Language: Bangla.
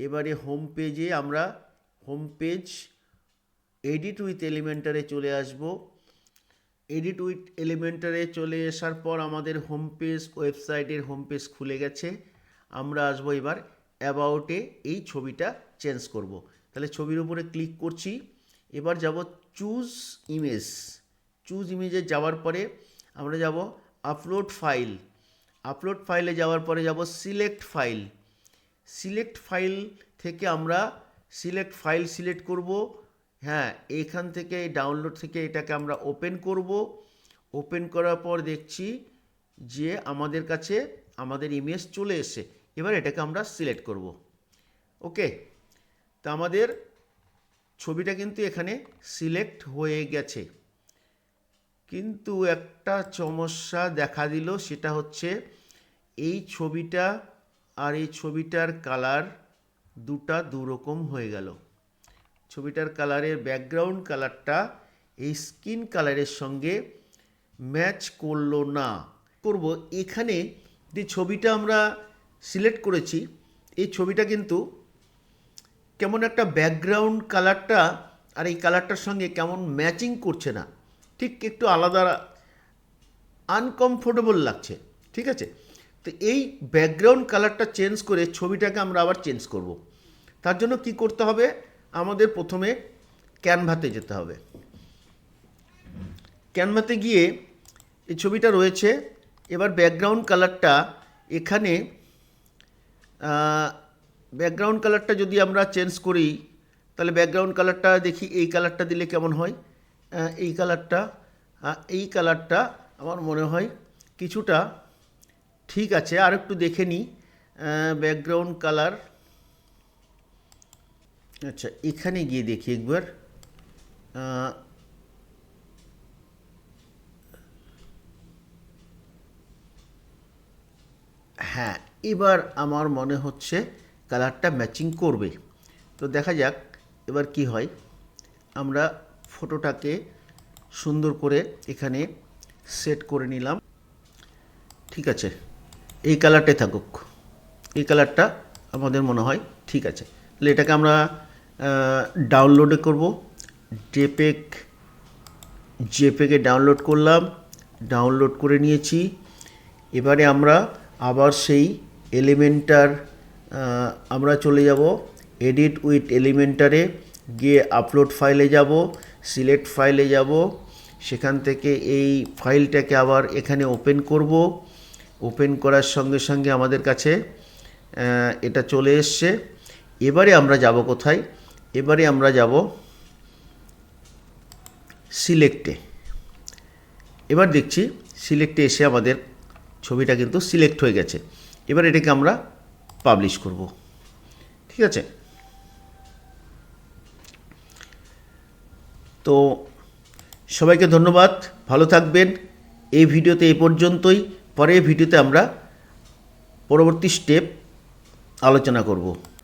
এবারে হোম পেজে আমরা হোম পেজ এডিট উইথ এলিমেন্টারে চলে আসব। এডিট উইথ এলিমেন্টারে চলে আসার পর আমাদের হোম পেজ, ওয়েবসাইটের হোম পেজ খুলে গেছে। আমরা আসবো এবার অ্যাবাউটে, এই ছবিটা চেঞ্জ করব। তাহলে ছবির উপরে ক্লিক করছি। এবার যাব চুজ ইমেজ। চুজ ইমেজে যাওয়ার পরে আমরা যাব আপলোড ফাইল। আপলোড ফাইলে যাওয়ার পরে যাব সিলেক্ট ফাইল। সিলেক্ট ফাইল থেকে আমরা সিলেক্ট ফাইল সিলেক্ট করব। হ্যাঁ, এখান থেকে ডাউনলোড থেকে এটাকে আমরা ওপেন করব। ওপেন করার পর দেখছি যে আমাদের কাছে আমাদের ইমেজ চলে এসে, এবার এটাকে আমরা সিলেক্ট করব। ওকে, তা আমাদের ছবিটা কিন্তু এখানে সিলেক্ট হয়ে গেছে, কিন্তু একটা সমস্যা দেখা দিল। সেটা হচ্ছে এই ছবিটা আর এই ছবিটার কালার দুরকম হয়ে গেল। ছবিটার কালারের ব্যাকগ্রাউন্ড কালারটা এই স্কিন কালারের সঙ্গে ম্যাচ করলো না। করব এখানে যে ছবিটা আমরা সিলেক্ট করেছি, এই ছবিটা কিন্তু কেমন একটা ব্যাকগ্রাউন্ড কালারটা আর এই কালারটার সঙ্গে কেমন ম্যাচিং করছে না, ঠিক একটু আলাদা, আনকমফোর্টেবল লাগছে। ঠিক আছে, তো এই ব্যাকগ্রাউন্ড কালারটা চেঞ্জ করে ছবিটাকে আমরা আবার চেঞ্জ করব। তার জন্য কি করতে হবে, আমাদের প্রথমে ক্যানভাতে যেতে হবে। ক্যানভাতে গিয়ে এই ছবিটা রয়েছে। এবার ব্যাকগ্রাউন্ড কালারটা এখানে, ব্যাকগ্রাউন্ড কালারটা যদি আমরা চেঞ্জ করি, তাহলে ব্যাকগ্রাউন্ড কালারটা দেখি এই কালারটা দিলে কেমন হয়। এই কালারটা আমার মনে হয় কিছুটা ঠিক আছে। আর একটু দেখে নিই ব্যাকগ্রাউন্ড কালার। আচ্ছা, এখানে গিয়ে দেখি একবার। হ্যাঁ, এবার আমার মনে হচ্ছে কালারটা ম্যাচিং করবে। তো দেখা যাক এবার কি হয়। আমরা ফটোটাকে সুন্দর করে এখানে সেট করে নিলাম। ঠিক আছে, এই কালারটাই থাকুক। এই কালারটা আমাদের মনে হয় ঠিক আছে। তাহলে এটাকে আমরা ডাউনলোডে করব। জেপেগে ডাউনলোড করলাম, ডাউনলোড করে নিয়েছি। এবারে আমরা আবার সেই এলিমেন্টার, আমরা চলে যাব এডিট উইথ এলিমেন্টারে, গিয়ে আপলোড ফাইলে যাব, সিলেক্ট ফাইলে যাব। সেখান থেকে এই ফাইলটাকে আবার এখানে ওপেন করব। ওপেন করার সঙ্গে সঙ্গে আমাদের কাছে এটা চলে এসছে। এবারে আমরা যাব কোথায়, এবারে আমরা যাব সিলেক্টে। এবার দেখছি সিলেক্টে এসে আমাদের ছবিটা কিন্তু সিলেক্ট হয়ে গেছে। এবার এটাকে আমরা পাবলিশ করব। ঠিক আছে, তো সবাইকে ধন্যবাদ, ভালো থাকবেন। এই ভিডিওতে এই পর্যন্তই। পরের ভিডিওতে আমরা পরবর্তী স্টেপ আলোচনা করব।